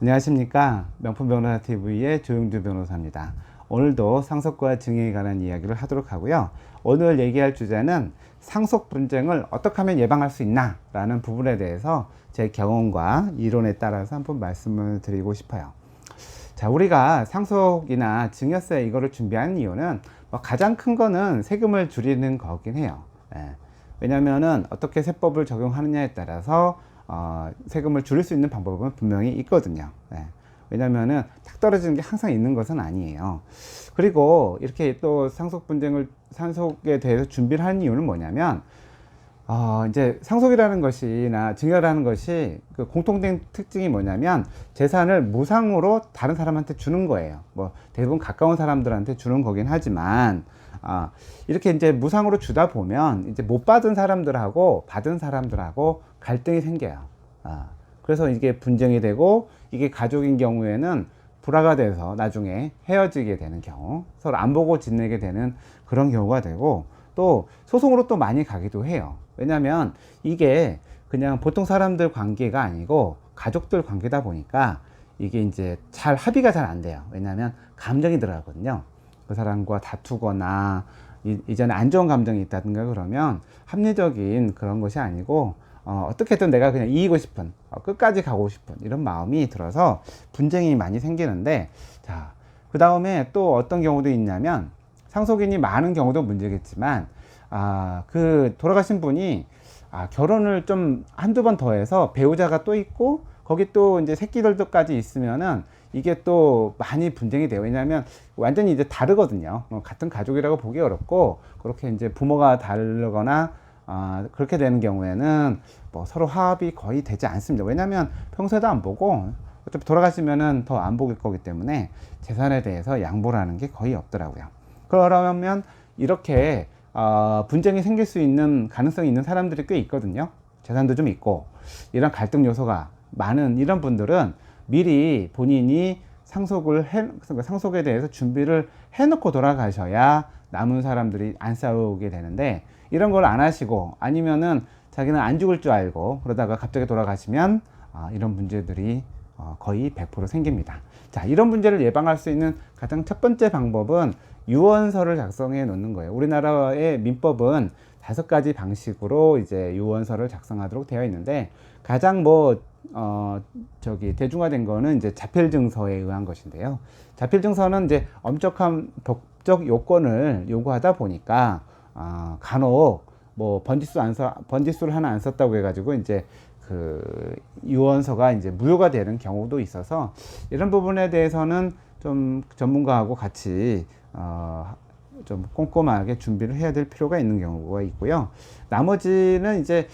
안녕하십니까. 명품변호사TV의 조용주 변호사입니다. 오늘도 상속과 증여에 관한 이야기를 하도록 하고요. 오늘 얘기할 주제는 상속 분쟁을 어떻게 하면 예방할 수 있나 라는 부분에 대해서 제 경험과 이론에 따라서 한번 말씀을 드리고 싶어요. 자, 우리가 상속이나 증여세 이거를 준비하는 이유는 가장 큰 거는 세금을 줄이는 거긴 해요. 왜냐면은 어떻게 세법을 적용하느냐에 따라서 세금을 줄일 수 있는 방법은 분명히 있거든요. 왜냐면은 딱 떨어지는 게 항상 있는 것은 아니에요. 그리고 이렇게 또 상속에 대해서 준비를 하는 이유는 뭐냐면, 이제 상속이라는 것이나 증여라는 것이 그 공통된 특징이 뭐냐면 재산을 무상으로 다른 사람한테 주는 거예요. 뭐 대부분 가까운 사람들한테 주는 거긴 하지만, 이렇게 이제 무상으로 주다 보면 이제 못 받은 사람들하고 받은 사람들하고 갈등이 생겨요. 그래서 이게 분쟁이 되고, 이게 가족인 경우에는 불화가 돼서 나중에 헤어지게 되는 경우, 서로 안 보고 지내게 되는 그런 경우가 되고, 또 소송으로 또 많이 가기도 해요. 왜냐면 이게 그냥 보통 사람들 관계가 아니고 가족들 관계다 보니까 이게 이제 잘 합의가 잘 안 돼요. 왜냐면 감정이 들어가거든요. 그 사람과 다투거나 이전에 안 좋은 감정이 있다든가 그러면 합리적인 그런 것이 아니고 어떻게든 내가 그냥 이기고 싶은, 끝까지 가고 싶은 이런 마음이 들어서 분쟁이 많이 생기는데, 자, 그 다음에 또 어떤 경우도 있냐면, 상속인이 많은 경우도 문제겠지만, 그 돌아가신 분이 결혼을 좀 한두 번 더 해서 배우자가 또 있고 거기 또 이제 새끼들도까지 있으면은 이게 또 많이 분쟁이 돼요. 왜냐하면 완전히 이제 다르거든요. 같은 가족이라고 보기 어렵고, 그렇게 이제 부모가 다르거나 그렇게 되는 경우에는 뭐 서로 화합이 거의 되지 않습니다. 왜냐하면 평소에도 안 보고 어차피 돌아가시면은 더 안 보일 거기 때문에 재산에 대해서 양보라는 게 거의 없더라고요. 그러면 이렇게 분쟁이 생길 수 있는 가능성이 있는 사람들이 꽤 있거든요. 재산도 좀 있고 이런 갈등 요소가 많은 이런 분들은 미리 본인이 상속에 대해서 준비를 해놓고 돌아가셔야 남은 사람들이 안 싸우게 되는데, 이런 걸 안 하시고 아니면은 자기는 안 죽을 줄 알고 그러다가 갑자기 돌아가시면 이런 문제들이 거의 100% 생깁니다. 자, 이런 문제를 예방할 수 있는 가장 첫 번째 방법은 유언서를 작성해 놓는 거예요. 우리나라의 민법은 5가지 방식으로 이제 유언서를 작성하도록 되어 있는데, 가장 대중화된 거는 이제 자필증서에 의한 것인데요. 자필증서는 이제 엄격한 법적 요건을 요구하다 보니까 간혹 뭐 번지수를 하나 안 썼다고 해가지고 이제 그 유언서가 이제 무효가 되는 경우도 있어서, 이런 부분에 대해서는 좀 전문가하고 같이 좀 꼼꼼하게 준비를 해야 될 필요가 있는 경우가 있고요. 나머지는 이제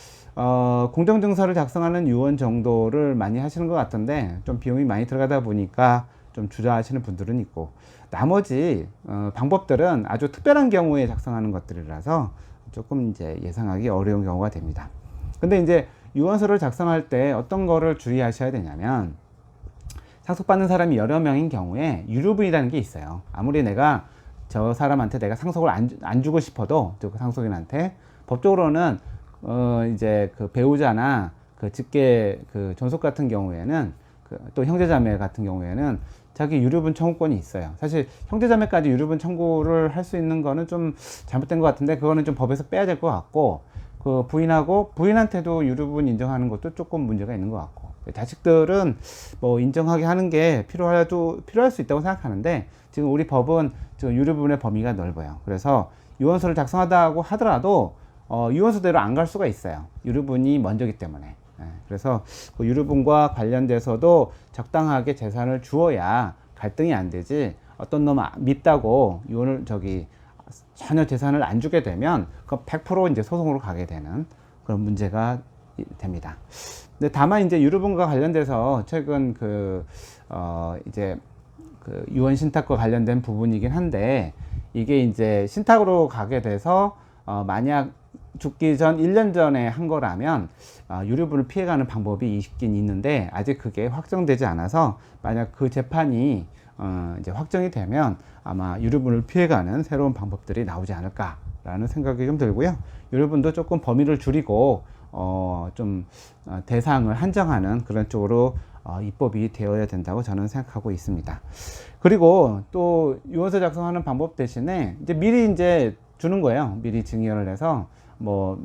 공정증서를 작성하는 유언 정도를 많이 하시는 것 같은데, 좀 비용이 많이 들어가다 보니까 좀 주저하시는 분들은 있고, 나머지 방법들은 아주 특별한 경우에 작성하는 것들이라서 조금 이제 예상하기 어려운 경우가 됩니다. 근데 이제 유언서를 작성할 때 어떤 거를 주의하셔야 되냐면, 상속받는 사람이 여러 명인 경우에 유류분이라는 게 있어요. 아무리 내가 저 사람한테 내가 상속을 안 주고 싶어도, 그 상속인한테 법적으로는 이제 그 배우자나 그 직계 그 존속 같은 경우에는 또 형제자매 같은 경우에는 자기 유류분 청구권이 있어요. 사실 형제자매까지 유류분 청구를 할 수 있는 거는 좀 잘못된 것 같은데, 그거는 좀 법에서 빼야 될 것 같고, 그 부인한테도 유류분 인정하는 것도 조금 문제가 있는 것 같고, 자식들은 뭐 인정하게 하는 게 필요할 수 있다고 생각하는데, 지금 우리 법은 지금 유류분의 범위가 넓어요. 그래서 유언서를 작성하다고 하더라도 유언서대로 안 갈 수가 있어요. 유류분이 먼저기 때문에. 그래서 그 유류분과 관련돼서도 적당하게 재산을 주어야 갈등이 안 되지, 어떤 놈 밉다고 전혀 재산을 안 주게 되면 그 100% 이제 소송으로 가게 되는 그런 문제가 됩니다. 근데 다만 이제 유류분과 관련돼서 최근 이제 그 유언 신탁과 관련된 부분이긴 한데, 이게 이제 신탁으로 가게 돼서 만약 죽기 전 1년 전에 한 거라면 유류분을 피해가는 방법이 있긴 있는데, 아직 그게 확정되지 않아서 만약 그 재판이 이제 확정이 되면 아마 유류분을 피해가는 새로운 방법들이 나오지 않을까라는 생각이 좀 들고요. 유류분도 조금 범위를 줄이고 좀 대상을 한정하는 그런 쪽으로 입법이 되어야 된다고 저는 생각하고 있습니다. 그리고 또 유언서 작성하는 방법 대신에 이제 미리 이제 주는 거예요. 미리 증여를 해서 뭐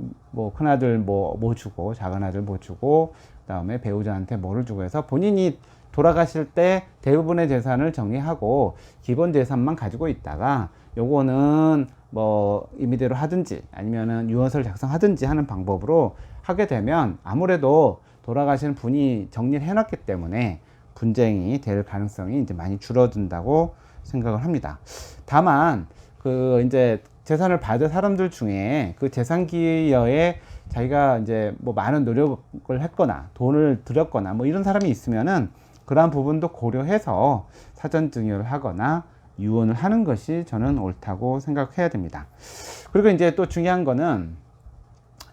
큰아들 뭐 주고 작은아들 뭐 주고 그다음에 배우자한테 뭐를 주고 해서 본인이 돌아가실 때 대부분의 재산을 정리하고 기본 재산만 가지고 있다가 요거는 뭐 임의대로 하든지 아니면은 유언서를 작성하든지 하는 방법으로 하게 되면 아무래도 돌아가신 분이 정리를 해놨기 때문에 분쟁이 될 가능성이 이제 많이 줄어든다고 생각을 합니다. 다만 그 이제 재산을 받을 사람들 중에 그 재산 기여에 자기가 이제 뭐 많은 노력을 했거나 돈을 들였거나 뭐 이런 사람이 있으면은 그러한 부분도 고려해서 사전 증여를 하거나 유언을 하는 것이 저는 옳다고 생각해야 됩니다. 그리고 이제 또 중요한 거는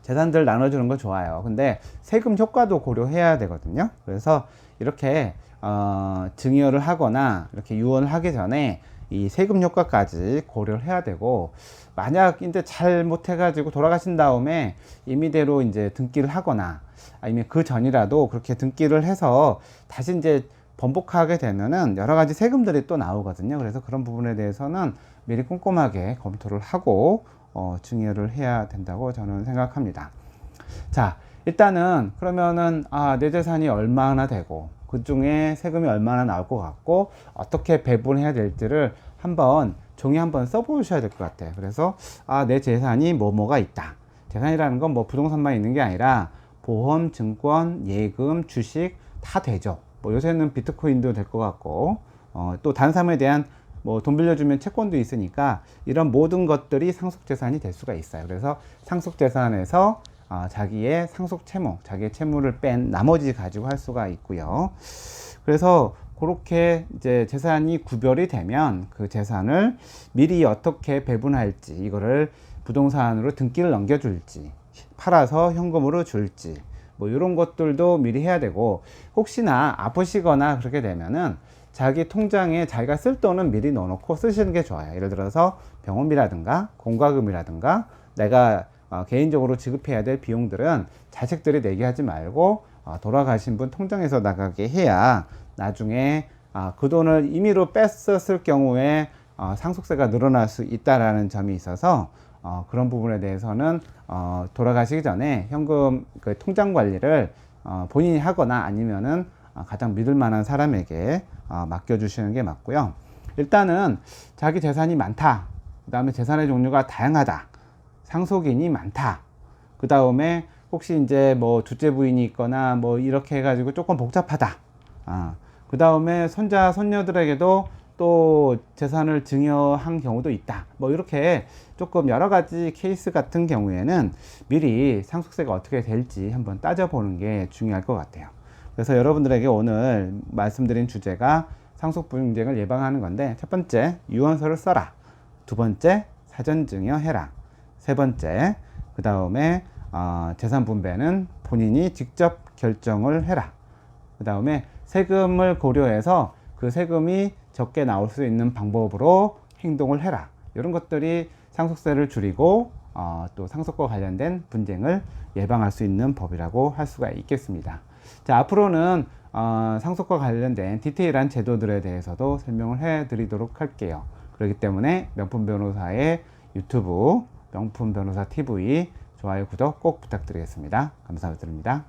재산들 나눠주는 거 좋아요. 근데 세금 효과도 고려해야 되거든요. 그래서 이렇게 증여를 하거나 이렇게 유언을 하기 전에 이 세금 효과까지 고려를 해야 되고, 만약 이제 잘 못해가지고 돌아가신 다음에 임의대로 이제 등기를 하거나 아니면 그 전이라도 그렇게 등기를 해서 다시 이제 번복하게 되면은 여러 가지 세금들이 또 나오거든요. 그래서 그런 부분에 대해서는 미리 꼼꼼하게 검토를 하고 증여를 해야 된다고 저는 생각합니다. 자, 일단은 그러면은 내 재산이 얼마나 되고 그 중에 세금이 얼마나 나올 것 같고 어떻게 배분해야 될지를 한번 종이 한번 써보셔야 될 것 같아요. 그래서 내 재산이 뭐가 있다. 재산이라는 건 뭐 부동산만 있는 게 아니라 보험, 증권, 예금, 주식 다 되죠. 뭐 요새는 비트코인도 될 것 같고 또 다른 사람에 대한 뭐 돈 빌려주면 채권도 있으니까 이런 모든 것들이 상속재산이 될 수가 있어요. 그래서 상속재산에서 자기의 상속 채무, 자기의 채무를 뺀 나머지 가지고 할 수가 있고요. 그래서 그렇게 이제 재산이 구별이 되면 그 재산을 미리 어떻게 배분할지, 이거를 부동산으로 등기를 넘겨줄지, 팔아서 현금으로 줄지, 뭐 이런 것들도 미리 해야 되고, 혹시나 아프시거나 그렇게 되면은 자기 통장에 자기가 쓸 돈은 미리 넣어놓고 쓰시는 게 좋아요. 예를 들어서 병원비라든가 공과금이라든가 내가 개인적으로 지급해야 될 비용들은 자식들이 내게 하지 말고 돌아가신 분 통장에서 나가게 해야 나중에 그 돈을 임의로 뺐었을 경우에 상속세가 늘어날 수 있다라는 점이 있어서 그런 부분에 대해서는 돌아가시기 전에 현금 그 통장 관리를 본인이 하거나 아니면은 가장 믿을 만한 사람에게 맡겨주시는 게 맞고요. 일단은 자기 재산이 많다, 그 다음에 재산의 종류가 다양하다, 상속인이 많다, 그 다음에 혹시 이제 뭐 둘째 부인이 있거나 뭐 이렇게 해가지고 조금 복잡하다, 그 다음에 손자 손녀들에게도 또 재산을 증여한 경우도 있다, 뭐 이렇게 조금 여러 가지 케이스 같은 경우에는 미리 상속세가 어떻게 될지 한번 따져보는 게 중요할 것 같아요. 그래서 여러분들에게 오늘 말씀드린 주제가 상속 분쟁을 예방하는 건데, 첫 번째 유언서를 써라, 두 번째 사전 증여해라, 세 번째 그 다음에 재산 분배는 본인이 직접 결정을 해라, 그 다음에 세금을 고려해서 그 세금이 적게 나올 수 있는 방법으로 행동을 해라. 이런 것들이 상속세를 줄이고 또 상속과 관련된 분쟁을 예방할 수 있는 법이라고 할 수가 있겠습니다. 자, 앞으로는 상속과 관련된 디테일한 제도들에 대해서도 설명을 해 드리도록 할게요. 그렇기 때문에 명품 변호사의 유튜브 명품 변호사 TV 좋아요, 구독 꼭 부탁드리겠습니다. 감사드립니다.